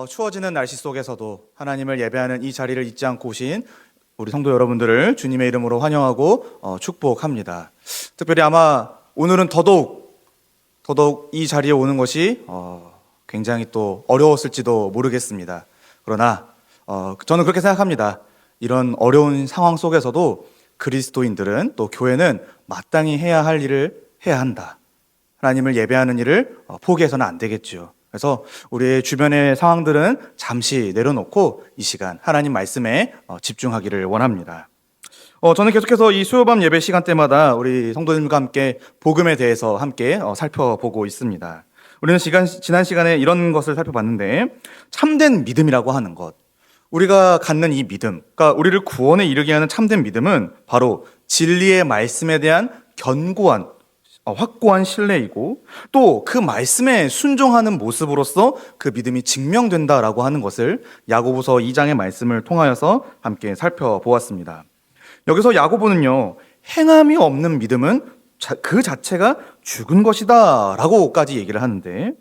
추워지는 날씨 속에서도 하나님을 예배하는 이 자리를 잊지 않고 오신 우리 성도 여러분들을 주님의 이름으로 환영하고 축복합니다. 특별히 아마 오늘은 더더욱 이 자리에 오는 것이 굉장히 또 어려웠을지도 모르겠습니다. 그러나 저는 그렇게 생각합니다. 이런 어려운 상황 속에서도 그리스도인들은, 또 교회는 마땅히 해야 할 일을 해야 한다. 하나님을 예배하는 일을 포기해서는 안 되겠죠. 그래서 우리의 주변의 상황들은 잠시 내려놓고 이 시간 하나님 말씀에 집중하기를 원합니다. 저는 계속해서 이 수요밤 예배 시간 때마다 우리 성도님과 함께 복음에 대해서 함께 살펴보고 있습니다. 우리는 지난 시간에 이런 것을 살펴봤는데, 참된 믿음이라고 하는 것, 우리가 갖는 이 믿음, 그러니까 우리를 구원에 이르게 하는 참된 믿음은 바로 진리의 말씀에 대한 견고한 확고한 신뢰이고, 또 그 말씀에 순종하는 모습으로서 그 믿음이 증명된다라고 하는 것을 야고보서 2장의 말씀을 통하여서 함께 살펴보았습니다. 여기서 야고보는요, 행함이 없는 믿음은 그 자체가 죽은 것이다 라고까지 얘기를 하는데,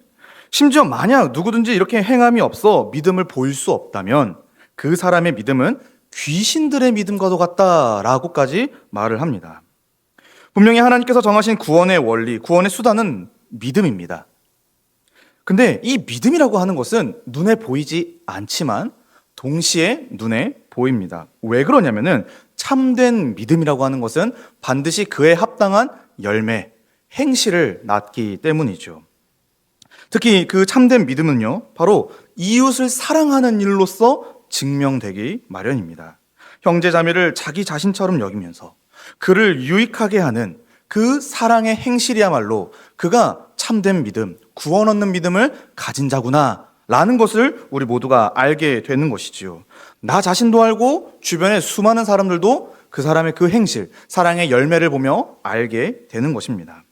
심지어 만약 누구든지 이렇게 행함이 없어 믿음을 보일 수 없다면 그 사람의 믿음은 귀신들의 믿음과도 같다라고까지 말을 합니다. 분명히 하나님께서 정하신 구원의 원리, 구원의 수단은 믿음입니다. 근데 이 믿음이라고 하는 것은 눈에 보이지 않지만 동시에 눈에 보입니다. 왜 그러냐면은 참된 믿음이라고 하는 것은 반드시 그에 합당한 열매, 행실을 낳기 때문이죠. 특히 그 참된 믿음은요, 바로 이웃을 사랑하는 일로서 증명되기 마련입니다. 형제자매를 자기 자신처럼 여기면서 그를 유익하게 하는 그 사랑의 행실이야말로 그가 참된 믿음, 구원 얻는 믿음을 가진 자구나 라는 것을 우리 모두가 알게 되는 것이지요. 나 자신도 알고 주변의 수많은 사람들도 그 사람의 그 행실, 사랑의 열매를 보며 알게 되는 것입니다.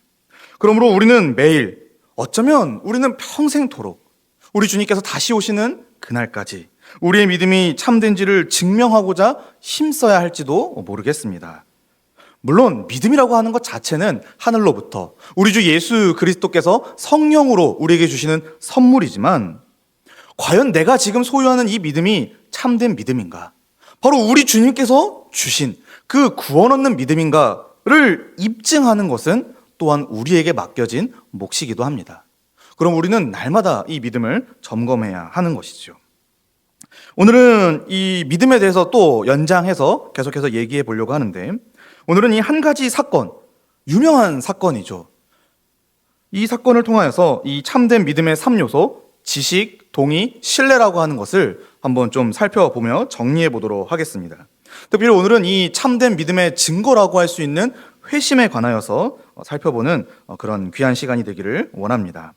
그러므로 우리는 매일, 어쩌면 우리는 평생토록 우리 주님께서 다시 오시는 그날까지 우리의 믿음이 참된지를 증명하고자 힘써야 할지도 모르겠습니다. 물론 믿음이라고 하는 것 자체는 하늘로부터 우리 주 예수 그리스도께서 성령으로 우리에게 주시는 선물이지만, 과연 내가 지금 소유하는 이 믿음이 참된 믿음인가? 바로 우리 주님께서 주신 그 구원 얻는 믿음인가를 입증하는 것은 또한 우리에게 맡겨진 몫이기도 합니다. 그럼 우리는 날마다 이 믿음을 점검해야 하는 것이죠. 오늘은 이 믿음에 대해서 또 연장해서 계속해서 얘기해 보려고 하는데, 오늘은 이 한 가지 사건, 유명한 사건이죠. 이 사건을 통하여서 이 참된 믿음의 3요소, 지식, 동의, 신뢰라고 하는 것을 한번 좀 살펴보며 정리해 보도록 하겠습니다. 특별히 오늘은 이 참된 믿음의 증거라고 할 수 있는 회심에 관하여서 살펴보는 그런 귀한 시간이 되기를 원합니다.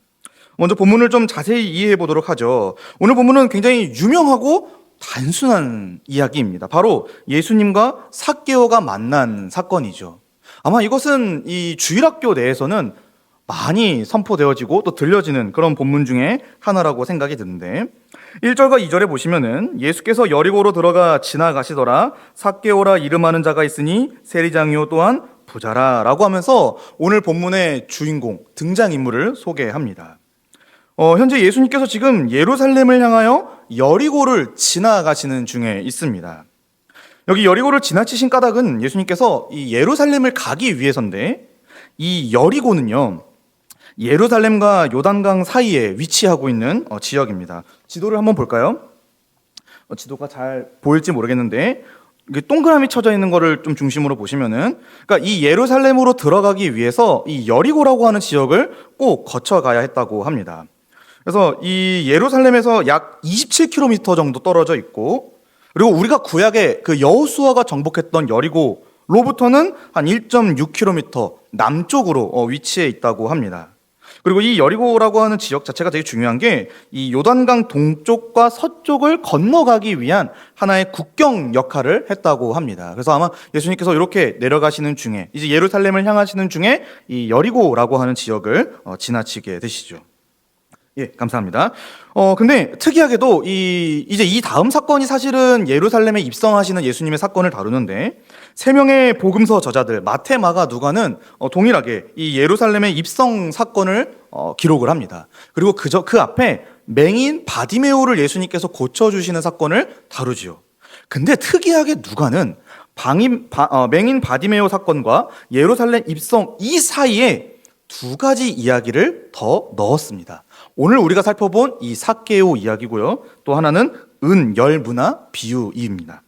먼저 본문을 좀 자세히 이해해 보도록 하죠. 오늘 본문은 굉장히 유명하고 단순한 이야기입니다. 바로 예수님과 삭개오가 만난 사건이죠. 아마 이것은 이 주일학교 내에서는 많이 선포되어지고 또 들려지는 그런 본문 중에 하나라고 생각이 드는데, 1절과 2절에 보시면은 예수께서 여리고로 들어가 지나가시더라. 삭개오라 이름하는 자가 있으니 세리장이요 또한 부자라 라고 하면서 오늘 본문의 주인공, 등장인물을 소개합니다. 현재 예수님께서 지금 예루살렘을 향하여 여리고를 지나가시는 중에 있습니다. 여기 여리고를 지나치신 까닭은 예수님께서 이 예루살렘을 가기 위해서인데, 이 여리고는요, 예루살렘과 요단강 사이에 위치하고 있는 지역입니다. 지도를 한번 볼까요? 지도가 잘 보일지 모르겠는데, 동그라미 쳐져 있는 거를 좀 중심으로 보시면은, 그러니까 이 예루살렘으로 들어가기 위해서 이 여리고라고 하는 지역을 꼭 거쳐가야 했다고 합니다. 그래서 이 예루살렘에서 약 27km 정도 떨어져 있고, 그리고 우리가 구약에 그 여호수아가 정복했던 여리고로부터는 한 1.6km 남쪽으로 위치해 있다고 합니다. 그리고 이 여리고라고 하는 지역 자체가 되게 중요한 게, 이 요단강 동쪽과 서쪽을 건너가기 위한 하나의 국경 역할을 했다고 합니다. 그래서 아마 예수님께서 이렇게 내려가시는 중에, 이제 예루살렘을 향하시는 중에 이 여리고라고 하는 지역을 지나치게 되시죠. 예, 감사합니다. 근데 특이하게도 이제 이 다음 사건이 사실은 예루살렘에 입성하시는 예수님의 사건을 다루는데, 세 명의 복음서 저자들 마태, 마가, 누가는 동일하게 이 예루살렘의 입성 사건을 기록을 합니다. 그리고 그 앞에 맹인 바디메오를 예수님께서 고쳐주시는 사건을 다루지요. 근데 특이하게 누가는 맹인 바디메오 사건과 예루살렘 입성 이 사이에 두 가지 이야기를 더 넣었습니다. 오늘 우리가 살펴본 이 삭개오 이야기고요. 또 하나는 열무나 비유입니다.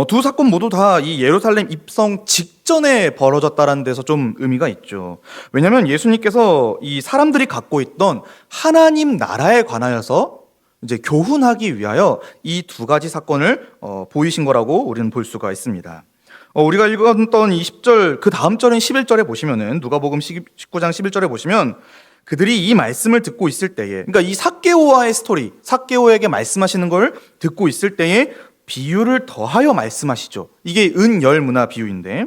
두 사건 모두 다 이 예루살렘 입성 직전에 벌어졌다는 데서 좀 의미가 있죠. 왜냐하면 예수님께서 이 사람들이 갖고 있던 하나님 나라에 관하여서 이제 교훈하기 위하여 이 두 가지 사건을 보이신 거라고 우리는 볼 수가 있습니다. 우리가 읽었던 이 10절, 그 다음 절인 11절에 보시면은 누가복음 19장 11절에 보시면 그들이 이 말씀을 듣고 있을 때에, 그러니까 이 삭개오와의 스토리, 삭개오에게 말씀하시는 걸 듣고 있을 때에 비유를 더하여 말씀하시죠. 이게 열무나 비유인데,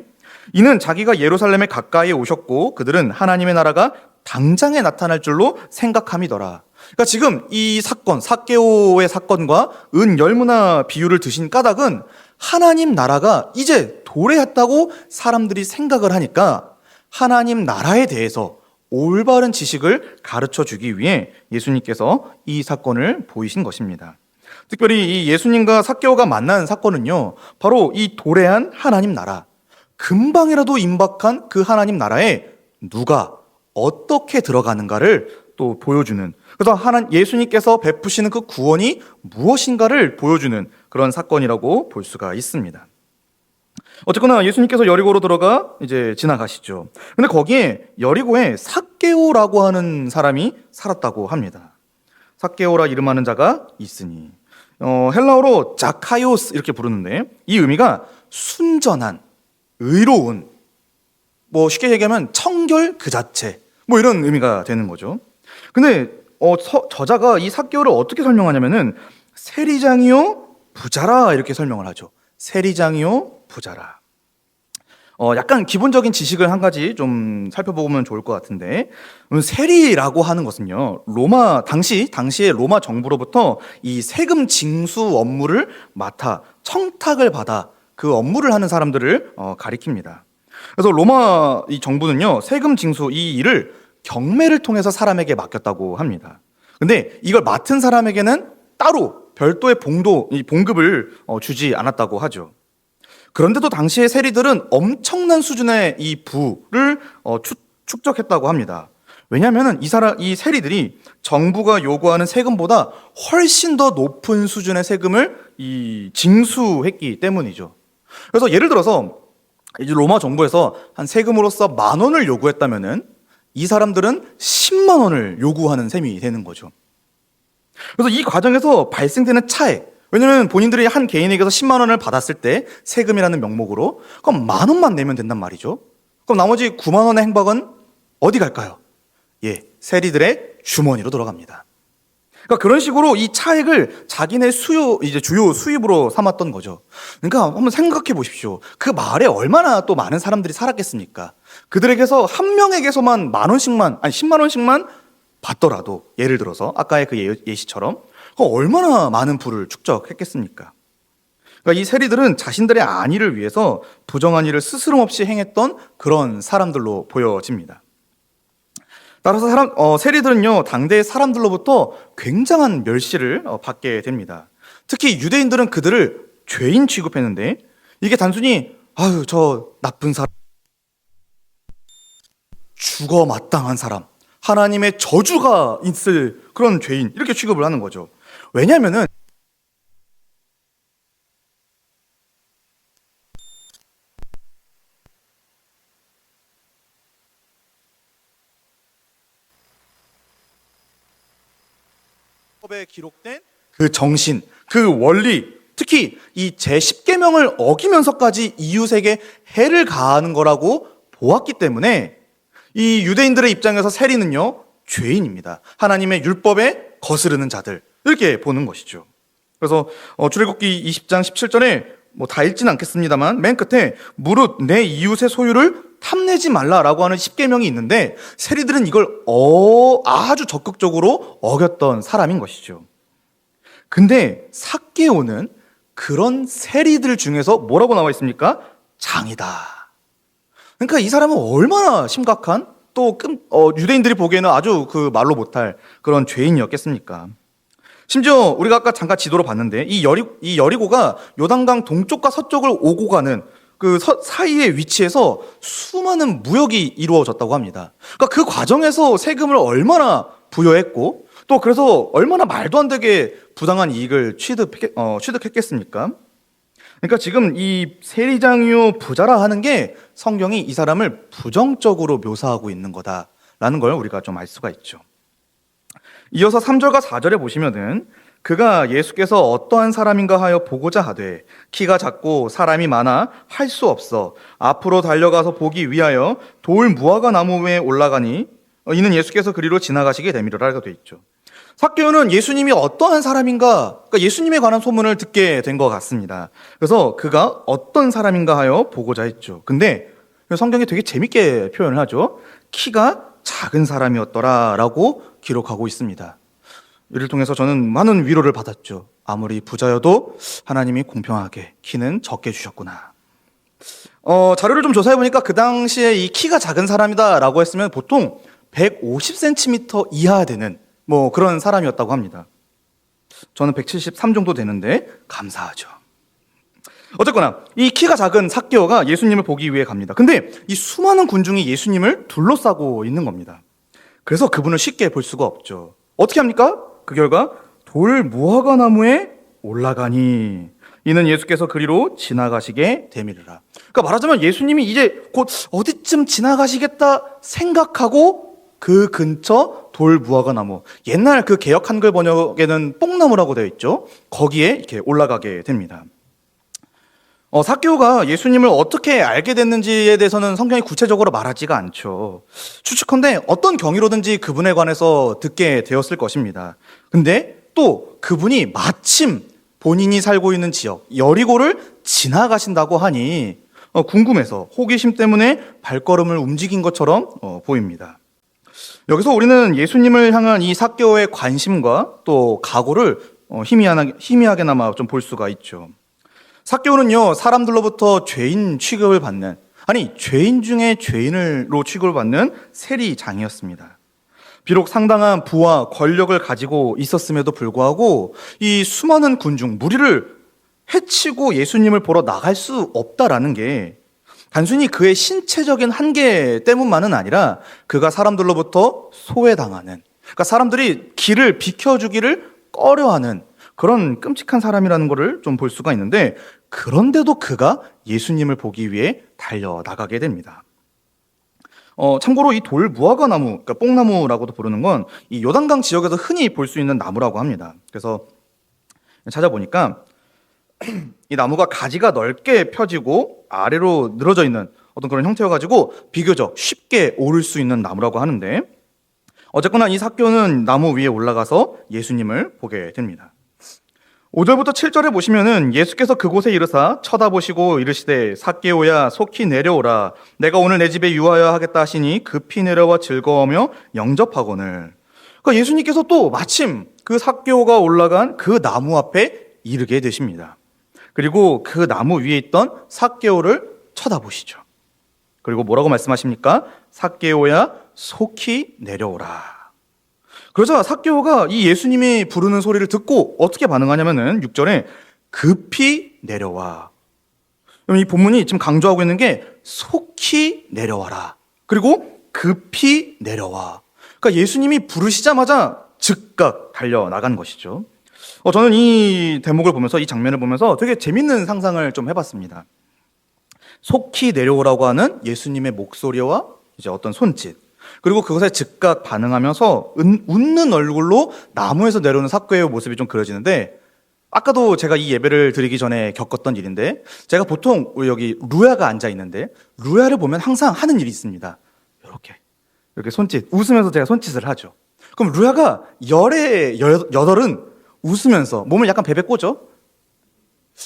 이는 자기가 예루살렘에 가까이 오셨고 그들은 하나님의 나라가 당장에 나타날 줄로 생각함이더라. 그러니까 지금 이 사건, 삭개오의 사건과 열무나 비유를 드신 까닭은 하나님 나라가 이제 도래했다고 사람들이 생각을 하니까 하나님 나라에 대해서 올바른 지식을 가르쳐 주기 위해 예수님께서 이 사건을 보이신 것입니다. 특별히 이 예수님과 삭개오가 만난 사건은요, 바로 이 도래한 하나님 나라, 금방이라도 임박한 그 하나님 나라에 누가 어떻게 들어가는가를 또 보여주는, 그래서 예수님께서 베푸시는 그 구원이 무엇인가를 보여주는 그런 사건이라고 볼 수가 있습니다. 어쨌거나 예수님께서 여리고로 들어가 이제 지나가시죠. 근데 거기에 여리고에 삭개오라고 하는 사람이 살았다고 합니다. 삭개오라 이름하는 자가 있으니, 헬라어로 자카이오스 이렇게 부르는데 이 의미가 순전한, 의로운, 뭐 쉽게 얘기하면 청결 그 자체, 뭐 이런 의미가 되는 거죠. 근데 저자가 이 삭개오를 어떻게 설명하냐면은 세리장이요 부자라 이렇게 설명을 하죠. 세리장이요 부자라. 약간 기본적인 지식을 한 가지 좀 살펴보면 좋을 것 같은데, 세리라고 하는 것은요, 당시의 로마 정부로부터 이 세금 징수 업무를 맡아 청탁을 받아 그 업무를 하는 사람들을 가리킵니다. 그래서 로마 이 정부는요, 세금 징수 이 일을 경매를 통해서 사람에게 맡겼다고 합니다. 근데 이걸 맡은 사람에게는 따로 별도의 봉급을 주지 않았다고 하죠. 그런데도 당시의 세리들은 엄청난 수준의 이 부를 축적했다고 합니다. 왜냐하면 이 세리들이 정부가 요구하는 세금보다 훨씬 더 높은 수준의 세금을 징수했기 때문이죠. 그래서 예를 들어서 이제 로마 정부에서 한 세금으로서 10,000원을 요구했다면은 이 사람들은 10만 원을 요구하는 셈이 되는 거죠. 그래서 이 과정에서 발생되는 차액, 왜냐면 본인들이 한 개인에게서 10만 원을 받았을 때 세금이라는 명목으로 그럼 10,000원만 내면 된단 말이죠. 그럼 나머지 9만 원의 행박은 어디 갈까요? 세리들의 주머니로 돌아갑니다. 그러니까 그런 식으로 이 차액을 자기네 주요 수입으로 삼았던 거죠. 그러니까 한번 생각해 보십시오. 그 마을에 얼마나 또 많은 사람들이 살았겠습니까? 그들에게서 한 명에게서만 10만 원씩만 받더라도, 예를 들어서 아까의 그 예시처럼 얼마나 많은 부를 축적했겠습니까? 그러니까 이 세리들은 자신들의 안위를 위해서 부정한 일을 스스럼없이 행했던 그런 사람들로 보여집니다. 따라서 세리들은요, 당대의 사람들로부터 굉장한 멸시를 받게 됩니다. 특히 유대인들은 그들을 죄인 취급했는데, 이게 단순히 저 나쁜 사람, 죽어 마땅한 사람, 하나님의 저주가 있을 그런 죄인, 이렇게 취급을 하는 거죠. 왜냐하면은 법에 기록된 그 정신, 그 원리, 특히 이 제10계명을 어기면서까지 이웃에게 해를 가하는 거라고 보았기 때문에 이 유대인들의 입장에서 세리는요, 죄인입니다. 하나님의 율법에 거스르는 자들, 이렇게 보는 것이죠. 그래서 출애굽기 20장 17절에 다 읽지는 않겠습니다만 맨 끝에 무릇 내 이웃의 소유를 탐내지 말라라고 하는 10계명이 있는데, 세리들은 이걸 아주 적극적으로 어겼던 사람인 것이죠. 근데 삭개오는 그런 세리들 중에서 뭐라고 나와 있습니까? 장이다. 그러니까 이 사람은 얼마나 심각한 또 유대인들이 보기에는 아주 그 말로 못할 그런 죄인이었겠습니까? 심지어 우리가 아까 잠깐 지도로 봤는데 이 여리고가 요단강 동쪽과 서쪽을 오고 가는 그 사이의 위치에서 수많은 무역이 이루어졌다고 합니다. 그러니까 그 과정에서 세금을 얼마나 부여했고 또 그래서 얼마나 말도 안 되게 부당한 이익을 취득했겠습니까? 그러니까 지금 이 세리장이요 부자라 하는 게 성경이 이 사람을 부정적으로 묘사하고 있는 거다라는 걸 우리가 좀 알 수가 있죠. 이어서 3절과 4절에 보시면은 그가 예수께서 어떠한 사람인가 하여 보고자 하되 키가 작고 사람이 많아 할 수 없어 앞으로 달려가서 보기 위하여 돌 무화과 나무 위에 올라가니 이는 예수께서 그리로 지나가시게 되미르라고 되어 있죠. 삭개오는 예수님이 어떠한 사람인가, 그러니까 예수님에 관한 소문을 듣게 된 것 같습니다. 그래서 그가 어떤 사람인가 하여 보고자 했죠. 근데 성경이 되게 재밌게 표현을 하죠. 키가 작은 사람이었더라라고 기록하고 있습니다. 이를 통해서 저는 많은 위로를 받았죠. 아무리 부자여도 하나님이 공평하게 키는 적게 주셨구나. 자료를 좀 조사해보니까 그 당시에 이 키가 작은 사람이다라고 했으면 보통 150cm 이하 되는 그런 사람이었다고 합니다. 저는 173 정도 되는데 감사하죠. 어쨌거나 이 키가 작은 삭개오가 예수님을 보기 위해 갑니다. 근데 이 수많은 군중이 예수님을 둘러싸고 있는 겁니다. 그래서 그분을 쉽게 볼 수가 없죠. 어떻게 합니까? 그 결과 돌 무화과 나무에 올라가니 이는 예수께서 그리로 지나가시게 되미르라. 그러니까 말하자면 예수님이 이제 곧 어디쯤 지나가시겠다 생각하고 그 근처 돌 무화과 나무, 옛날 그 개역 한글 번역에는 뽕나무라고 되어 있죠. 거기에 이렇게 올라가게 됩니다. 삭개오가 예수님을 어떻게 알게 됐는지에 대해서는 성경이 구체적으로 말하지가 않죠. 추측컨대 어떤 경위로든지 그분에 관해서 듣게 되었을 것입니다. 근데 또 그분이 마침 본인이 살고 있는 지역 여리고를 지나가신다고 하니 궁금해서 호기심 때문에 발걸음을 움직인 것처럼 보입니다. 여기서 우리는 예수님을 향한 이 삭개오의 관심과 또 각오를 희미하게나마 좀 볼 수가 있죠. 삭개오는요, 사람들로부터 죄인 취급을 받는, 죄인 중에 죄인으로 취급을 받는 세리장이었습니다. 비록 상당한 부와 권력을 가지고 있었음에도 불구하고 이 수많은 군중, 무리를 해치고 예수님을 보러 나갈 수 없다라는 게 단순히 그의 신체적인 한계 때문만은 아니라 그가 사람들로부터 소외당하는, 그러니까 사람들이 길을 비켜주기를 꺼려하는 그런 끔찍한 사람이라는 것을 좀 볼 수가 있는데, 그런데도 그가 예수님을 보기 위해 달려나가게 됩니다. 참고로 이 돌 무화과 나무, 그러니까 뽕나무라고도 부르는 건 이 요단강 지역에서 흔히 볼 수 있는 나무라고 합니다. 그래서 찾아보니까 이 나무가 가지가 넓게 펴지고 아래로 늘어져 있는 어떤 그런 형태여가지고 비교적 쉽게 오를 수 있는 나무라고 하는데, 어쨌거나 이 삭개오는 나무 위에 올라가서 예수님을 보게 됩니다. 5절부터 7절에 보시면은 예수께서 그곳에 이르사 쳐다보시고 이르시되 삭개오야 속히 내려오라 내가 오늘 내 집에 유하여 하겠다 하시니 급히 내려와 즐거워하며 영접하거늘. 그러니까 예수님께서 또 마침 그 삭개오가 올라간 그 나무 앞에 이르게 되십니다. 그리고 그 나무 위에 있던 삭개오를 쳐다보시죠. 그리고 뭐라고 말씀하십니까? 삭개오야 속히 내려오라. 그러자 삭개오가 이 예수님이 부르는 소리를 듣고 어떻게 반응하냐면은 6절에 급히 내려와. 이 본문이 지금 강조하고 있는 게 속히 내려와라. 그리고 급히 내려와. 그러니까 예수님이 부르시자마자 즉각 달려나간 것이죠. 저는 이 대목을 보면서, 이 장면을 보면서 되게 재밌는 상상을 좀 해봤습니다. 속히 내려오라고 하는 예수님의 목소리와 이제 어떤 손짓, 그리고 그것에 즉각 반응하면서 웃는 얼굴로 나무에서 내려오는 삭개오의 모습이 좀 그려지는데, 아까도 제가 이 예배를 드리기 전에 겪었던 일인데, 제가 보통 여기 루야가 앉아 있는데 루야를 보면 항상 하는 일이 있습니다. 이렇게 손짓, 웃으면서 제가 손짓을 하죠. 그럼 루야가 열의 여덟은 웃으면서 몸을 약간 베베 꼬죠.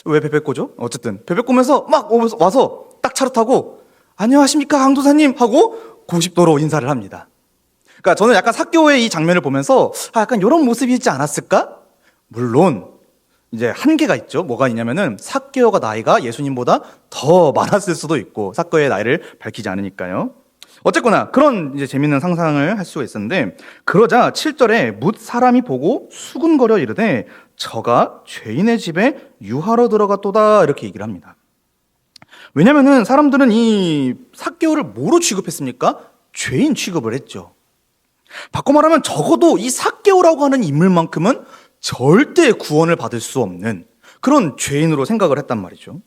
왜 베베 꼬죠? 어쨌든 베베 꼬면서 막 와서 딱 차렷하고 안녕하십니까 강도사님 하고 90도로 인사를 합니다. 그러니까 저는 약간 삭개오의 이 장면을 보면서 약간 이런 모습이 있지 않았을까? 물론 이제 한계가 있죠. 뭐가 있냐면은 삭개오가 나이가 예수님보다 더 많았을 수도 있고 삭개오의 나이를 밝히지 않으니까요. 어쨌거나 그런 이제 재밌는 상상을 할 수가 있었는데, 그러자 7절에 뭇 사람이 보고 수군거려 이르되 저가 죄인의 집에 유하러 들어갔도다 이렇게 얘기를 합니다. 왜냐면은 사람들은 이 삭개오를 뭐로 취급했습니까? 죄인 취급을 했죠. 바꿔 말하면 적어도 이 삭개오라고 하는 인물만큼은 절대 구원을 받을 수 없는 그런 죄인으로 생각을 했단 말이죠.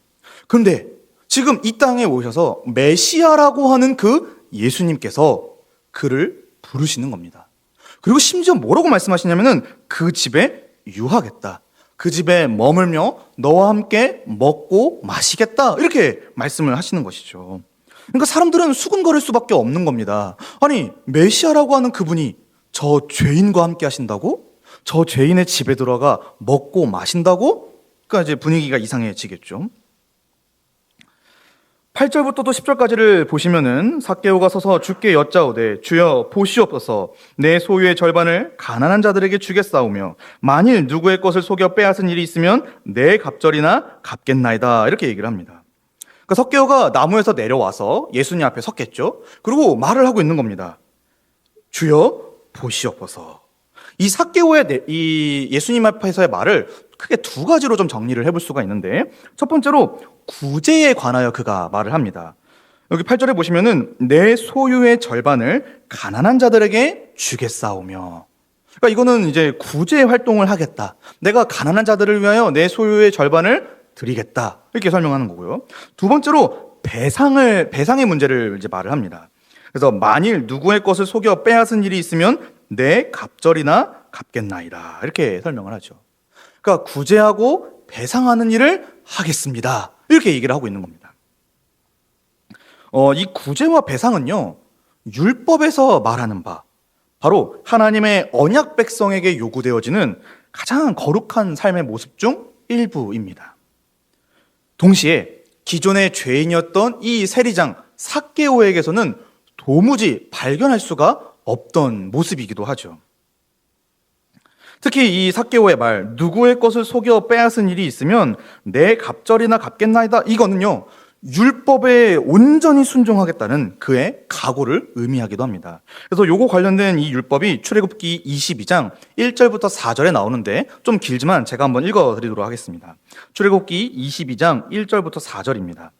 그런데 지금 이 땅에 오셔서 메시아라고 하는 그 예수님께서 그를 부르시는 겁니다. 그리고 심지어 뭐라고 말씀하시냐면은 그 집에 유하겠다. 그 집에 머물며 너와 함께 먹고 마시겠다. 이렇게 말씀을 하시는 것이죠. 그러니까 사람들은 수군거릴 수밖에 없는 겁니다. 아니, 메시아라고 하는 그분이 저 죄인과 함께 하신다고? 저 죄인의 집에 들어가 먹고 마신다고? 그러니까 이제 분위기가 이상해지겠죠. 8절부터 또 10절까지를 보시면은 삭개오가 서서 주께 여짜오되 주여 보시옵소서 내 소유의 절반을 가난한 자들에게 주겠사오며 만일 누구의 것을 속여 빼앗은 일이 있으면 내 갑절이나 갚겠나이다 이렇게 얘기를 합니다. 그러니까 삭개오가 나무에서 내려와서 예수님 앞에 섰겠죠. 그리고 말을 하고 있는 겁니다. 주여 보시옵소서. 이 삭개오의 이 예수님 앞에서의 말을 크게 두 가지로 좀 정리를 해볼 수가 있는데, 첫 번째로 구제에 관하여 그가 말을 합니다. 여기 8절에 보시면은 내 소유의 절반을 가난한 자들에게 주겠사오며, 그러니까 이거는 이제 구제 활동을 하겠다. 내가 가난한 자들을 위하여 내 소유의 절반을 드리겠다. 이렇게 설명하는 거고요. 두 번째로 배상의 문제를 이제 말을 합니다. 그래서 만일 누구의 것을 속여 빼앗은 일이 있으면 내 갑절이나 갚겠나이다. 이렇게 설명을 하죠. 그러니까 구제하고 배상하는 일을 하겠습니다. 이렇게 얘기를 하고 있는 겁니다. 이 구제와 배상은요, 율법에서 말하는 바, 바로 하나님의 언약 백성에게 요구되어지는 가장 거룩한 삶의 모습 중 일부입니다. 동시에 기존의 죄인이었던 이 세리장 삭개오에게서는 도무지 발견할 수가 없던 모습이기도 하죠. 특히 이 삭개오의 말, 누구의 것을 속여 빼앗은 일이 있으면 내 갑절이나 갚겠나이다, 이거는요 율법에 온전히 순종하겠다는 그의 각오를 의미하기도 합니다. 그래서 요거 관련된 이 율법이 출애굽기 22장 1절부터 4절에 나오는데 좀 길지만 제가 한번 읽어드리도록 하겠습니다. 출애굽기 22장 1절부터 4절입니다.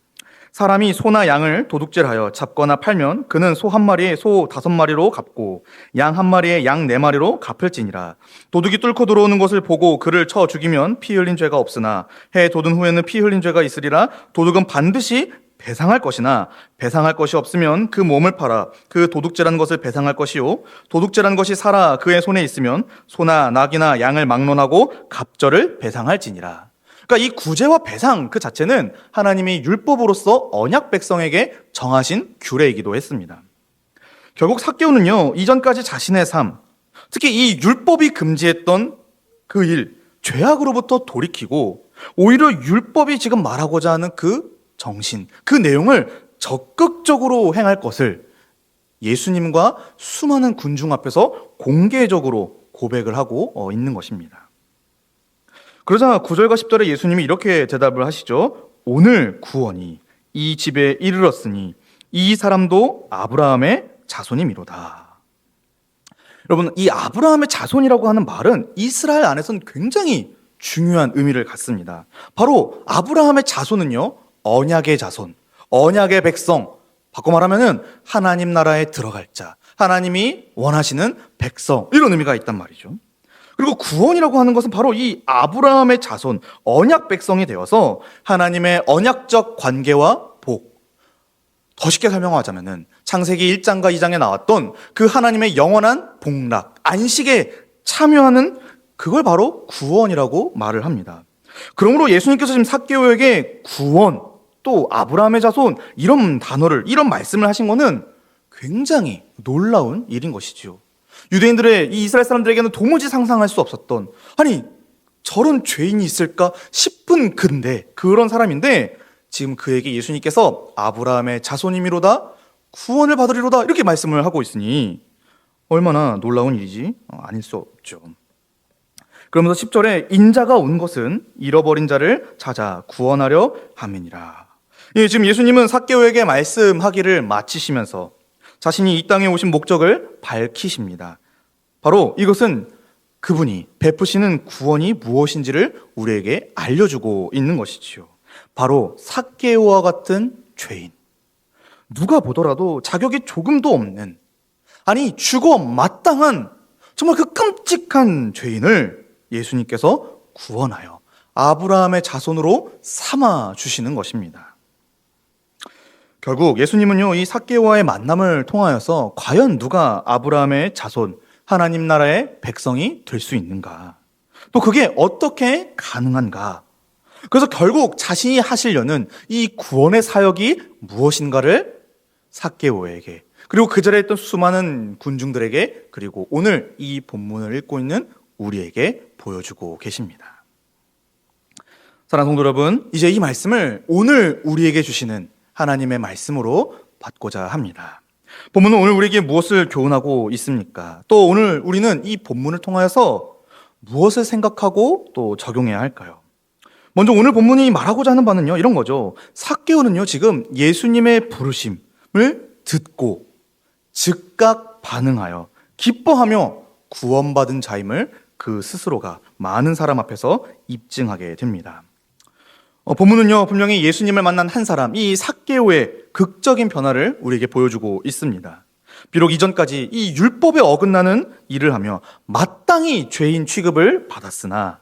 사람이 소나 양을 도둑질하여 잡거나 팔면 그는 소 한 마리에 소 5마리로 갚고 양 한 마리에 양 4마리로 갚을지니라. 도둑이 뚫고 들어오는 것을 보고 그를 쳐 죽이면 피 흘린 죄가 없으나 해 돋은 후에는 피 흘린 죄가 있으리라. 도둑은 반드시 배상할 것이나 배상할 것이 없으면 그 몸을 팔아 그 도둑질한 것을 배상할 것이요 도둑질한 것이 살아 그의 손에 있으면 소나 낙이나 양을 막론하고 갑절을 배상할지니라. 그러니까 이 구제와 배상 그 자체는 하나님이 율법으로서 언약 백성에게 정하신 규례이기도 했습니다. 결국 삭개오는요, 이전까지 자신의 삶, 특히 이 율법이 금지했던 그 일, 죄악으로부터 돌이키고 오히려 율법이 지금 말하고자 하는 그 정신, 그 내용을 적극적으로 행할 것을 예수님과 수많은 군중 앞에서 공개적으로 고백을 하고 있는 것입니다. 그러자 9절과 10절에 예수님이 이렇게 대답을 하시죠. 오늘 구원이 이 집에 이르렀으니 이 사람도 아브라함의 자손이미로다. 여러분, 이 아브라함의 자손이라고 하는 말은 이스라엘 안에서는 굉장히 중요한 의미를 갖습니다. 바로 아브라함의 자손은요, 언약의 자손, 언약의 백성, 바꿔 말하면은 하나님 나라에 들어갈 자, 하나님이 원하시는 백성, 이런 의미가 있단 말이죠. 그리고 구원이라고 하는 것은 바로 이 아브라함의 자손, 언약 백성이 되어서 하나님의 언약적 관계와 복, 더 쉽게 설명하자면은 창세기 1장과 2장에 나왔던 그 하나님의 영원한 복락, 안식에 참여하는 그걸 바로 구원이라고 말을 합니다. 그러므로 예수님께서 지금 삭개오에게 구원, 또 아브라함의 자손, 이런 단어를, 이런 말씀을 하신 것은 굉장히 놀라운 일인 것이죠. 유대인들의 이 이스라엘 사람들에게는 도무지 상상할 수 없었던, 아니 저런 죄인이 있을까 싶은 그런 사람인데 지금 그에게 예수님께서 아브라함의 자손이미로다, 구원을 받으리로다 이렇게 말씀을 하고 있으니 얼마나 놀라운 일이지 아닐 수 없죠. 그러면서 10절에 인자가 온 것은 잃어버린 자를 찾아 구원하려 함이니라. 지금 예수님은 삭개오에게 말씀하기를 마치시면서 자신이 이 땅에 오신 목적을 밝히십니다. 바로 이것은 그분이 베푸시는 구원이 무엇인지를 우리에게 알려주고 있는 것이지요. 바로 삭개오와 같은 죄인, 누가 보더라도 자격이 조금도 없는, 아니 죽어 마땅한 정말 그 끔찍한 죄인을 예수님께서 구원하여 아브라함의 자손으로 삼아 주시는 것입니다. 결국 예수님은요, 이 삭개오와의 만남을 통하여서 과연 누가 아브라함의 자손, 하나님 나라의 백성이 될 수 있는가, 또 그게 어떻게 가능한가, 그래서 결국 자신이 하시려는 이 구원의 사역이 무엇인가를 삭개오에게, 그리고 그 자리에 있던 수많은 군중들에게, 그리고 오늘 이 본문을 읽고 있는 우리에게 보여주고 계십니다. 사랑하는 성도 여러분, 이제 이 말씀을 오늘 우리에게 주시는 하나님의 말씀으로 받고자 합니다. 본문은 오늘 우리에게 무엇을 교훈하고 있습니까? 또 오늘 우리는 이 본문을 통하여서 무엇을 생각하고 또 적용해야 할까요? 먼저 오늘 본문이 말하고자 하는 바는요, 이런 거죠. 삭개오는요, 지금 예수님의 부르심을 듣고 즉각 반응하여 기뻐하며 구원받은 자임을 그 스스로가 많은 사람 앞에서 입증하게 됩니다. 본문은요, 분명히 예수님을 만난 한 사람, 이 삭개오의 극적인 변화를 우리에게 보여주고 있습니다. 비록 이전까지 이 율법에 어긋나는 일을 하며 마땅히 죄인 취급을 받았으나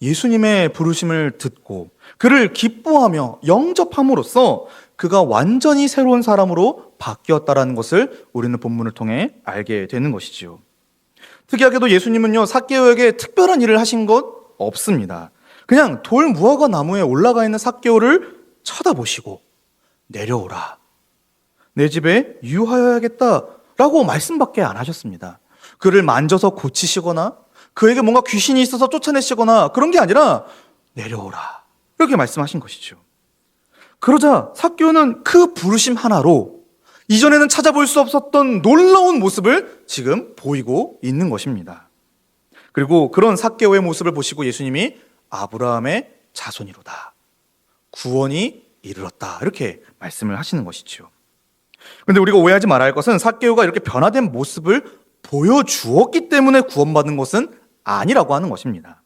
예수님의 부르심을 듣고 그를 기뻐하며 영접함으로써 그가 완전히 새로운 사람으로 바뀌었다라는 것을 우리는 본문을 통해 알게 되는 것이지요. 특이하게도 예수님은요, 삭개오에게 특별한 일을 하신 것 없습니다. 그냥 돌 무화과 나무에 올라가 있는 삭개오를 쳐다보시고 내려오라, 내 집에 유하여야겠다라고 말씀밖에 안 하셨습니다. 그를 만져서 고치시거나 그에게 뭔가 귀신이 있어서 쫓아내시거나 그런 게 아니라 내려오라, 이렇게 말씀하신 것이죠. 그러자 삭개오는 그 부르심 하나로 이전에는 찾아볼 수 없었던 놀라운 모습을 지금 보이고 있는 것입니다. 그리고 그런 삭개오의 모습을 보시고 예수님이 아브라함의 자손이로다, 구원이 이르렀다, 이렇게 말씀을 하시는 것이죠. 그런데 우리가 오해하지 말아야 할 것은 삭개오가 이렇게 변화된 모습을 보여주었기 때문에 구원받은 것은 아니라고 하는 것입니다.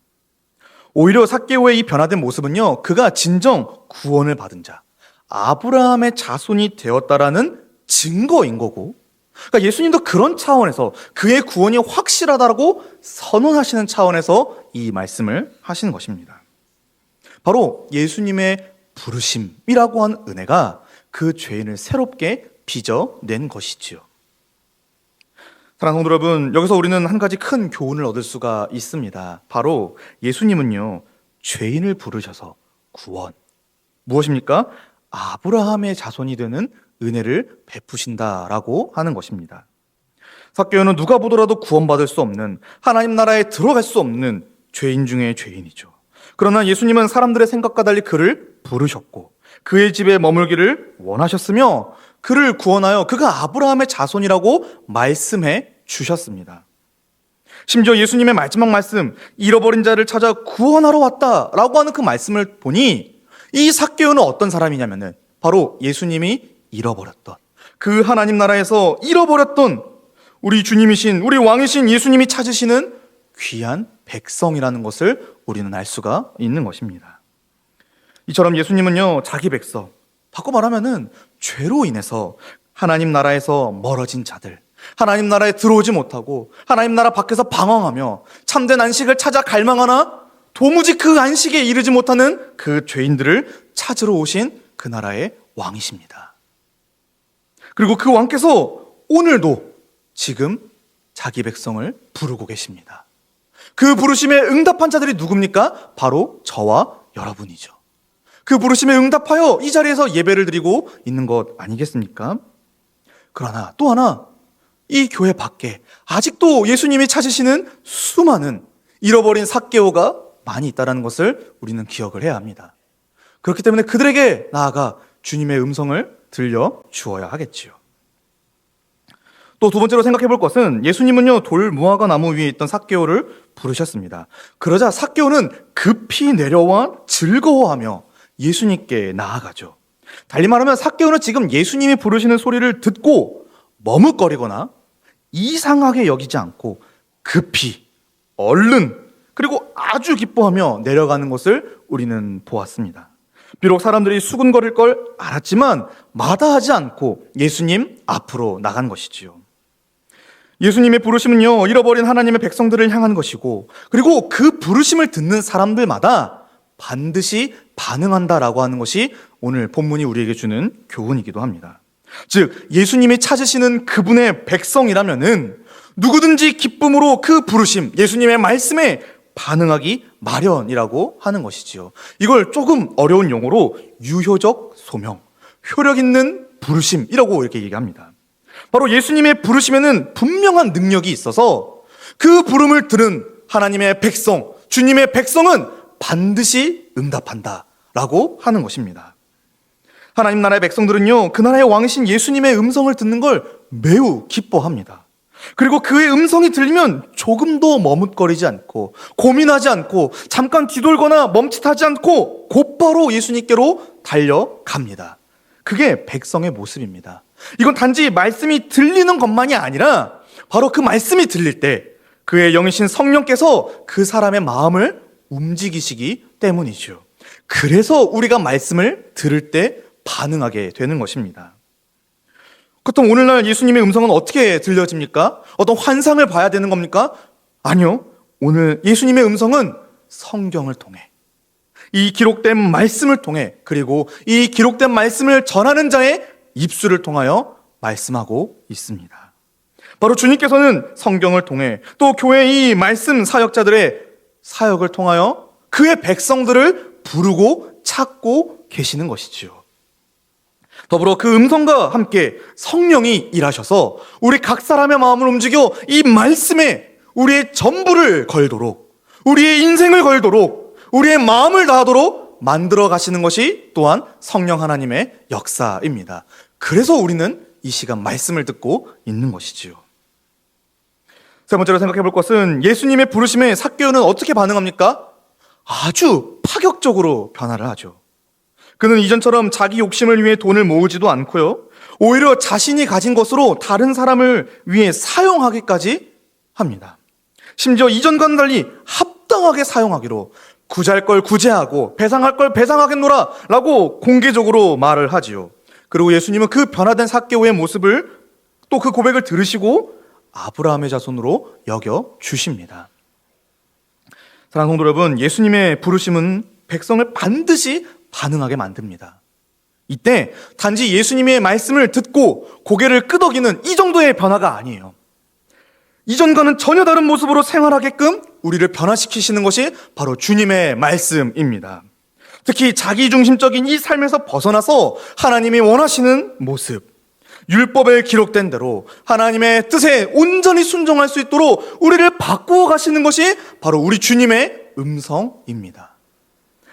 오히려 삭개오의 이 변화된 모습은요, 그가 진정 구원을 받은 자, 아브라함의 자손이 되었다라는 증거인 거고, 그러니까 예수님도 그런 차원에서 그의 구원이 확실하다고 선언하시는 차원에서 이 말씀을 하시는 것입니다. 바로 예수님의 부르심이라고 하는 은혜가 그 죄인을 새롭게 빚어낸 것이지요. 사랑하는 성도 여러분, 여기서 우리는 한 가지 큰 교훈을 얻을 수가 있습니다. 바로 예수님은요, 죄인을 부르셔서 구원, 무엇입니까? 아브라함의 자손이 되는 은혜를 베푸신다라고 하는 것입니다. 삭개오는 누가 보더라도 구원받을 수 없는, 하나님 나라에 들어갈 수 없는 죄인 중에 죄인이죠. 그러나 예수님은 사람들의 생각과 달리 그를 부르셨고 그의 집에 머물기를 원하셨으며 그를 구원하여 그가 아브라함의 자손이라고 말씀해 주셨습니다. 심지어 예수님의 마지막 말씀, 잃어버린 자를 찾아 구원하러 왔다라고 하는 그 말씀을 보니 이 삭개오는 어떤 사람이냐면은 바로 예수님이 잃어버렸던, 그 하나님 나라에서 잃어버렸던 우리 주님이신, 우리 왕이신 예수님이 찾으시는 귀한 백성이라는 것을 우리는 알 수가 있는 것입니다. 이처럼 예수님은요, 자기 백성, 바꿔 말하면은 죄로 인해서 하나님 나라에서 멀어진 자들, 하나님 나라에 들어오지 못하고 하나님 나라 밖에서 방황하며 참된 안식을 찾아 갈망하나 도무지 그 안식에 이르지 못하는 그 죄인들을 찾으러 오신 그 나라의 왕이십니다. 그리고 그 왕께서 오늘도 지금 자기 백성을 부르고 계십니다. 그 부르심에 응답한 자들이 누굽니까? 바로 저와 여러분이죠. 그 부르심에 응답하여 이 자리에서 예배를 드리고 있는 것 아니겠습니까? 그러나 또 하나, 이 교회 밖에 아직도 예수님이 찾으시는 수많은 잃어버린 삭개오가 많이 있다는 것을 우리는 기억을 해야 합니다. 그렇기 때문에 그들에게 나아가 주님의 음성을 들려 주어야 하겠지요. 또 두 번째로 생각해 볼 것은 예수님은요, 돌 무화과 나무 위에 있던 삭개오를 부르셨습니다. 그러자 삭개오는 급히 내려와 즐거워하며 예수님께 나아가죠. 달리 말하면 삭개오는 지금 예수님이 부르시는 소리를 듣고 머뭇거리거나 이상하게 여기지 않고 급히, 얼른, 그리고 아주 기뻐하며 내려가는 것을 우리는 보았습니다. 비록 사람들이 수군거릴 걸 알았지만 마다하지 않고 예수님 앞으로 나간 것이지요. 예수님의 부르심은요, 잃어버린 하나님의 백성들을 향한 것이고, 그리고 그 부르심을 듣는 사람들마다 반드시 반응한다라고 하는 것이 오늘 본문이 우리에게 주는 교훈이기도 합니다. 즉, 예수님이 찾으시는 그분의 백성이라면은 누구든지 기쁨으로 그 부르심, 예수님의 말씀에 반응하기 마련이라고 하는 것이지요. 이걸 조금 어려운 용어로 유효적 소명, 효력 있는 부르심이라고 이렇게 얘기합니다. 바로 예수님의 부르심에는 분명한 능력이 있어서 그 부름을 들은 하나님의 백성, 주님의 백성은 반드시 응답한다라고 하는 것입니다. 하나님 나라의 백성들은요, 그 나라의 왕이신 예수님의 음성을 듣는 걸 매우 기뻐합니다. 그리고 그의 음성이 들리면 조금도 머뭇거리지 않고 고민하지 않고 잠깐 뒤돌거나 멈칫하지 않고 곧바로 예수님께로 달려갑니다. 그게 백성의 모습입니다. 이건 단지 말씀이 들리는 것만이 아니라 바로 그 말씀이 들릴 때 그의 영이신 성령께서 그 사람의 마음을 움직이시기 때문이죠. 그래서 우리가 말씀을 들을 때 반응하게 되는 것입니다. 그렇다면 오늘날 예수님의 음성은 어떻게 들려집니까? 어떤 환상을 봐야 되는 겁니까? 아니요. 오늘 예수님의 음성은 성경을 통해, 이 기록된 말씀을 통해, 그리고 이 기록된 말씀을 전하는 자의 입술을 통하여 말씀하고 있습니다. 바로 주님께서는 성경을 통해 또 교회의 이 말씀 사역자들의 사역을 통하여 그의 백성들을 부르고 찾고 계시는 것이지요. 더불어 그 음성과 함께 성령이 일하셔서 우리 각 사람의 마음을 움직여 이 말씀에 우리의 전부를 걸도록, 우리의 인생을 걸도록, 우리의 마음을 다하도록 만들어 가시는 것이 또한 성령 하나님의 역사입니다. 그래서 우리는 이 시간 말씀을 듣고 있는 것이지요. 세 번째로 생각해 볼 것은 예수님의 부르심에 삭개오는 어떻게 반응합니까? 아주 파격적으로 변화를 하죠. 그는 이전처럼 자기 욕심을 위해 돈을 모으지도 않고요, 오히려 자신이 가진 것으로 다른 사람을 위해 사용하기까지 합니다. 심지어 이전과는 달리 합당하게 사용하기로, 구제할 걸 구제하고 배상할 걸 배상하겠노라 라고 공개적으로 말을 하지요. 그리고 예수님은 그 변화된 삭개오의 모습을, 또 그 고백을 들으시고 아브라함의 자손으로 여겨 주십니다. 사랑하는 성도 여러분, 예수님의 부르심은 백성을 반드시 반응하게 만듭니다. 이때 단지 예수님의 말씀을 듣고 고개를 끄덕이는 이 정도의 변화가 아니에요. 이전과는 전혀 다른 모습으로 생활하게끔 우리를 변화시키시는 것이 바로 주님의 말씀입니다. 특히 자기중심적인 이 삶에서 벗어나서 하나님이 원하시는 모습, 율법에 기록된 대로 하나님의 뜻에 온전히 순종할 수 있도록 우리를 바꾸어 가시는 것이 바로 우리 주님의 음성입니다.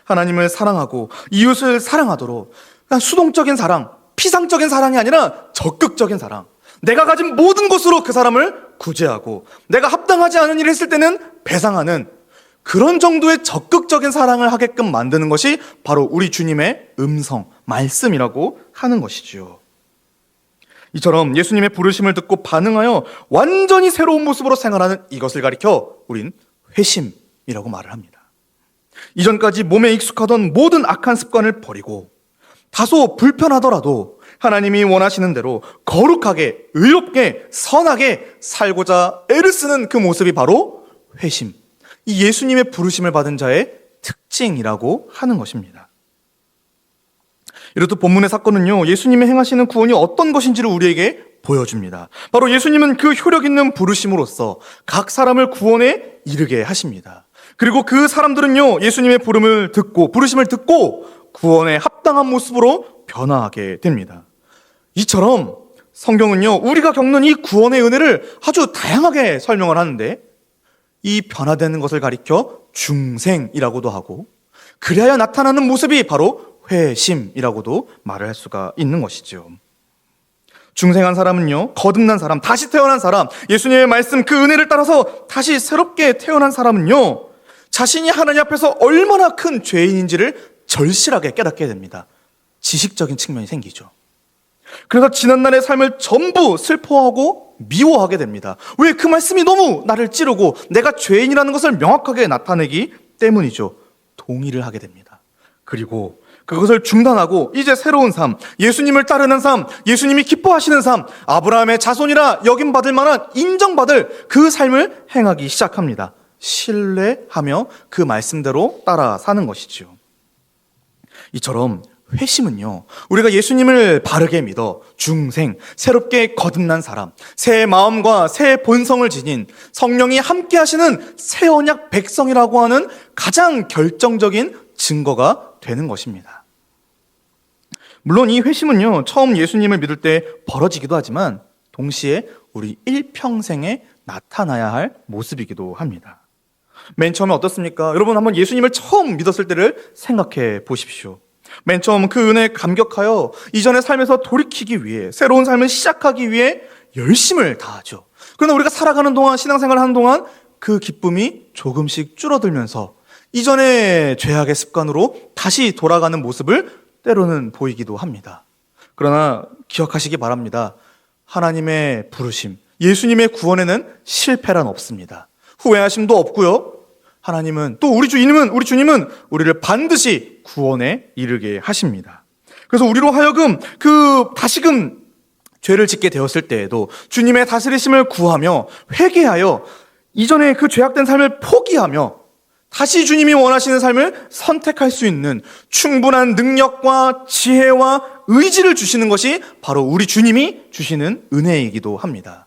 하나님을 사랑하고 이웃을 사랑하도록, 그냥 수동적인 사랑, 피상적인 사랑이 아니라 적극적인 사랑, 내가 가진 모든 것으로 그 사람을 구제하고 내가 합당하지 않은 일을 했을 때는 배상하는 그런 정도의 적극적인 사랑을 하게끔 만드는 것이 바로 우리 주님의 음성, 말씀이라고 하는 것이지요. 이처럼 예수님의 부르심을 듣고 반응하여 완전히 새로운 모습으로 생활하는 이것을 가리켜 우린 회심이라고 말을 합니다. 이전까지 몸에 익숙하던 모든 악한 습관을 버리고 다소 불편하더라도 하나님이 원하시는 대로 거룩하게, 의롭게, 선하게 살고자 애를 쓰는 그 모습이 바로 회심, 이 예수님의 부르심을 받은 자의 특징이라고 하는 것입니다. 이렇듯 본문의 사건은요, 예수님이 행하시는 구원이 어떤 것인지를 우리에게 보여줍니다. 바로 예수님은 그 효력 있는 부르심으로써 각 사람을 구원에 이르게 하십니다. 그리고 그 사람들은요, 예수님의 부르심을 듣고 구원에 합당한 모습으로 변화하게 됩니다. 이처럼 성경은요, 우리가 겪는 이 구원의 은혜를 아주 다양하게 설명을 하는데, 이 변화되는 것을 가리켜 중생이라고도 하고, 그래야 나타나는 모습이 바로 회심이라고도 말을 할 수가 있는 것이죠. 중생한 사람은요, 거듭난 사람, 다시 태어난 사람, 예수님의 말씀 그 은혜를 따라서 다시 새롭게 태어난 사람은요, 자신이 하나님 앞에서 얼마나 큰 죄인인지를 절실하게 깨닫게 됩니다. 지식적인 측면이 생기죠. 그래서 지난날의 삶을 전부 슬퍼하고 미워하게 됩니다. 왜? 그 말씀이 너무 나를 찌르고 내가 죄인이라는 것을 명확하게 나타내기 때문이죠. 동의를 하게 됩니다. 그리고 그것을 중단하고 이제 새로운 삶, 예수님을 따르는 삶, 예수님이 기뻐하시는 삶, 아브라함의 자손이라 여김받을 만한 인정받을 그 삶을 행하기 시작합니다. 신뢰하며 그 말씀대로 따라 사는 것이죠. 이처럼 회심은요, 우리가 예수님을 바르게 믿어 중생, 새롭게 거듭난 사람, 새 마음과 새 본성을 지닌 성령이 함께 하시는 새 언약 백성이라고 하는 가장 결정적인 증거가 되는 것입니다. 물론 이 회심은요, 처음 예수님을 믿을 때 벌어지기도 하지만 동시에 우리 일평생에 나타나야 할 모습이기도 합니다. 맨 처음에 어떻습니까? 여러분 한번 예수님을 처음 믿었을 때를 생각해 보십시오. 맨 처음 그 은혜에 감격하여 이전의 삶에서 돌이키기 위해, 새로운 삶을 시작하기 위해 열심을 다하죠. 그러나 우리가 살아가는 동안, 신앙생활을 하는 동안 그 기쁨이 조금씩 줄어들면서 이전의 죄악의 습관으로 다시 돌아가는 모습을 때로는 보이기도 합니다. 그러나 기억하시기 바랍니다. 하나님의 부르심, 예수님의 구원에는 실패란 없습니다. 후회하심도 없고요. 하나님은, 또 우리 주님은 우리를 반드시 구원에 이르게 하십니다. 그래서 우리로 하여금 다시금 죄를 짓게 되었을 때에도 주님의 다스리심을 구하며 회개하여 이전에 그 죄악된 삶을 포기하며 다시 주님이 원하시는 삶을 선택할 수 있는 충분한 능력과 지혜와 의지를 주시는 것이 바로 우리 주님이 주시는 은혜이기도 합니다.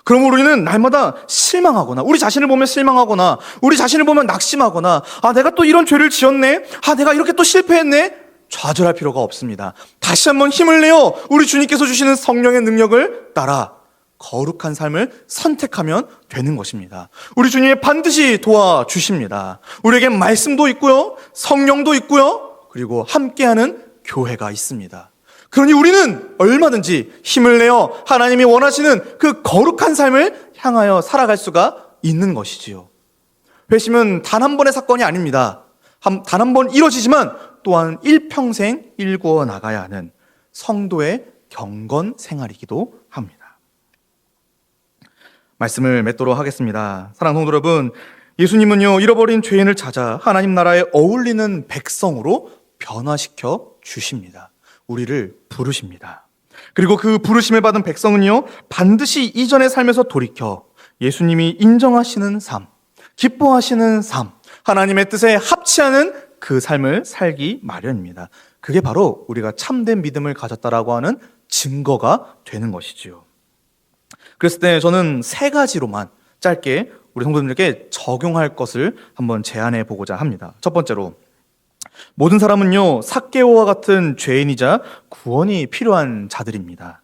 그럼 우리는 날마다 실망하거나, 우리 자신을 보면 실망하거나, 우리 자신을 보면 낙심하거나, 내가 또 이런 죄를 지었네, 내가 이렇게 또 실패했네, 좌절할 필요가 없습니다. 다시 한번 힘을 내어 우리 주님께서 주시는 성령의 능력을 따라 거룩한 삶을 선택하면 되는 것입니다. 우리 주님이 반드시 도와주십니다. 우리에게 말씀도 있고요, 성령도 있고요, 그리고 함께하는 교회가 있습니다. 그러니 우리는 얼마든지 힘을 내어 하나님이 원하시는 그 거룩한 삶을 향하여 살아갈 수가 있는 것이지요. 회심은 단 한 번의 사건이 아닙니다. 단 한 번 이루어지지만 또한 일평생 일구어 나가야 하는 성도의 경건 생활이기도 합니다. 말씀을 맺도록 하겠습니다. 사랑하는 성도 여러분, 예수님은요, 잃어버린 죄인을 찾아 하나님 나라에 어울리는 백성으로 변화시켜 주십니다. 우리를 부르십니다. 그리고 그 부르심을 받은 백성은요, 반드시 이전의 삶에서 돌이켜 예수님이 인정하시는 삶, 기뻐하시는 삶, 하나님의 뜻에 합치하는 그 삶을 살기 마련입니다. 그게 바로 우리가 참된 믿음을 가졌다라고 하는 증거가 되는 것이지요. 그랬을 때 저는 3가지로만 짧게 우리 성도님들께 적용할 것을 한번 제안해 보고자 합니다. 첫 번째로, 모든 사람은요, 삭개오와 같은 죄인이자 구원이 필요한 자들입니다.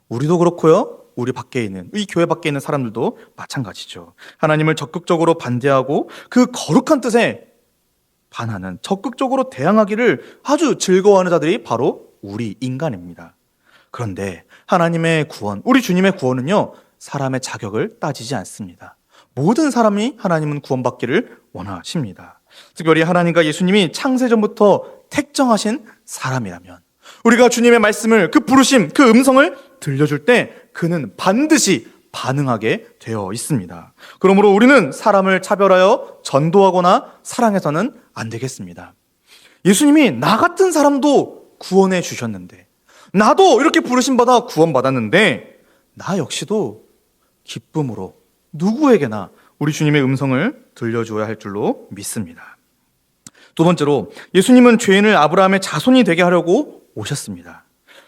우리도 그렇고요, 우리 밖에 있는, 이 교회 밖에 있는 사람들도 마찬가지죠. 하나님을 적극적으로 반대하고 그 거룩한 뜻에 반하는, 적극적으로 대항하기를 아주 즐거워하는 자들이 바로 우리 인간입니다. 그런데 하나님의 구원, 우리 주님의 구원은요, 사람의 자격을 따지지 않습니다. 모든 사람이 하나님은 구원받기를 원하십니다. 특별히 하나님과 예수님이 창세전부터 택정하신 사람이라면, 우리가 주님의 말씀을, 그 부르심, 그 음성을 들려줄 때 그는 반드시 반응하게 되어 있습니다. 그러므로 우리는 사람을 차별하여 전도하거나 사랑해서는 안 되겠습니다. 예수님이 나 같은 사람도 구원해 주셨는데, 나도 이렇게 부르심받아 구원받았는데, 나 역시도 기쁨으로 누구에게나 우리 주님의 음성을 들려줘야 할 줄로 믿습니다. 두 번째로, 예수님은 죄인을 아브라함의 자손이 되게 하려고 오셨습니다.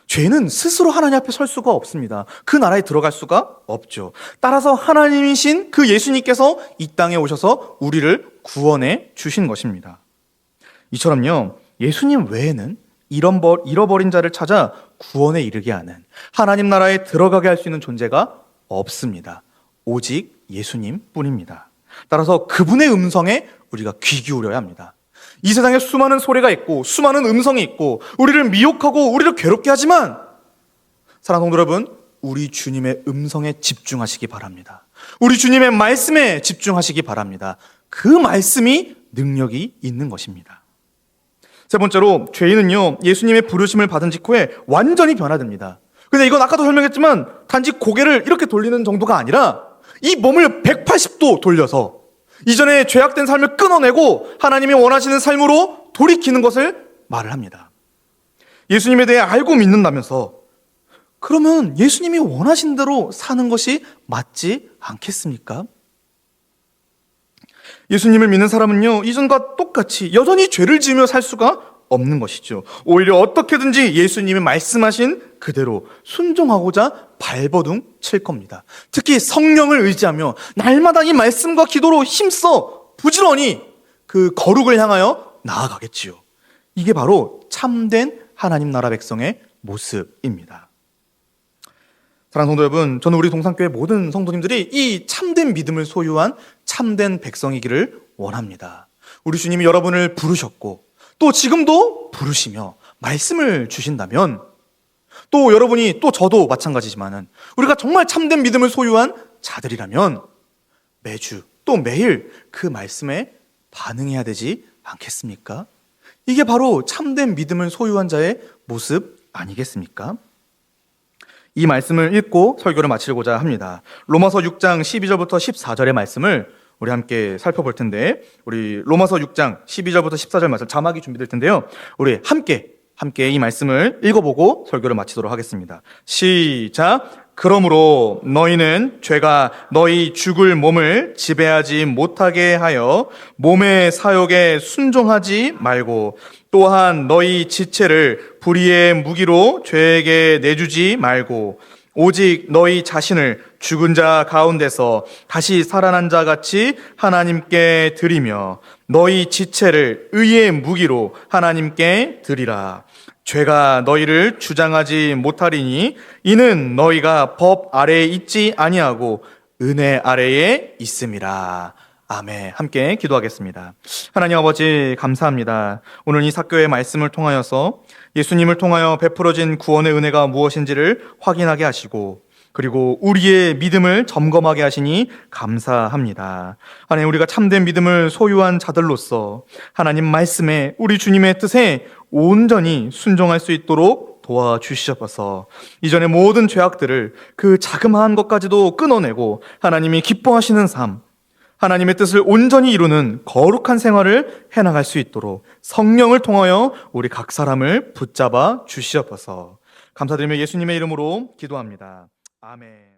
죄인은 스스로 하나님 앞에 설 수가 없습니다. 그 나라에 들어갈 수가 없죠. 따라서 하나님이신 그 예수님께서 이 땅에 오셔서 우리를 구원해 주신 것입니다. 이처럼요, 예수님 외에는 잃어버린 자를 찾아 구원에 이르게 하는, 하나님 나라에 들어가게 할 수 있는 존재가 없습니다. 오직 예수님 뿐입니다. 따라서 그분의 음성에 우리가 귀 기울여야 합니다. 이 세상에 수많은 소리가 있고 수많은 음성이 있고 우리를 미혹하고 우리를 괴롭게 하지만, 사랑하는 성도 여러분, 우리 주님의 음성에 집중하시기 바랍니다. 우리 주님의 말씀에 집중하시기 바랍니다. 그 말씀이 능력이 있는 것입니다. 세 번째로 죄인은요, 예수님의 부르심을 받은 직후에 완전히 변화됩니다. 근데 이건 아까도 설명했지만 단지 고개를 이렇게 돌리는 정도가 아니라 이 몸을 180도 돌려서 이전에 죄악된 삶을 끊어내고 하나님이 원하시는 삶으로 돌이키는 것을 말을 합니다. 예수님에 대해 알고 믿는다면서 그러면 예수님이 원하신 대로 사는 것이 맞지 않겠습니까? 예수님을 믿는 사람은요, 이전과 똑같이 여전히 죄를 지으며 살 수가 없는 것이죠. 오히려 어떻게든지 예수님이 말씀하신 그대로 순종하고자 발버둥 칠 겁니다. 특히 성령을 의지하며 날마다 이 말씀과 기도로 힘써 부지런히 그 거룩을 향하여 나아가겠지요. 이게 바로 참된 하나님 나라 백성의 모습입니다. 사랑하는 성도 여러분, 저는 우리 동산교회 모든 성도님들이 이 참된 믿음을 소유한 참된 백성이기를 원합니다. 우리 주님이 여러분을 부르셨고 또 지금도 부르시며 말씀을 주신다면 또 여러분이 또 저도 마찬가지지만은 우리가 정말 참된 믿음을 소유한 자들이라면 매주 또 매일 그 말씀에 반응해야 되지 않겠습니까? 이게 바로 참된 믿음을 소유한 자의 모습 아니겠습니까? 이 말씀을 읽고 설교를 마치고자 합니다. 로마서 6장 12절부터 14절의 말씀을 우리 함께 살펴볼 텐데, 우리 로마서 6장 12절부터 14절 말씀 자막이 준비될 텐데요. 우리 함께 이 말씀을 읽어보고 설교를 마치도록 하겠습니다. 시작! 그러므로 너희는 죄가 너희 죽을 몸을 지배하지 못하게 하여 몸의 사욕에 순종하지 말고 또한 너희 지체를 불의의 무기로 죄에게 내주지 말고 오직 너희 자신을 죽은 자 가운데서 다시 살아난 자 같이 하나님께 드리며 너희 지체를 의의 무기로 하나님께 드리라. 죄가 너희를 주장하지 못하리니 이는 너희가 법 아래에 있지 아니하고 은혜 아래에 있음이라. 아멘. 함께 기도하겠습니다. 하나님 아버지 감사합니다. 오늘 이 사교의 말씀을 통하여서 예수님을 통하여 베풀어진 구원의 은혜가 무엇인지를 확인하게 하시고 그리고 우리의 믿음을 점검하게 하시니 감사합니다. 하나님, 우리가 참된 믿음을 소유한 자들로서 하나님 말씀에 우리 주님의 뜻에 온전히 순종할 수 있도록 도와주시옵소서. 이전의 모든 죄악들을 그 자그마한 것까지도 끊어내고 하나님이 기뻐하시는 삶, 하나님의 뜻을 온전히 이루는 거룩한 생활을 해나갈 수 있도록 성령을 통하여 우리 각 사람을 붙잡아 주시옵소서. 감사드리며 예수님의 이름으로 기도합니다. 아멘.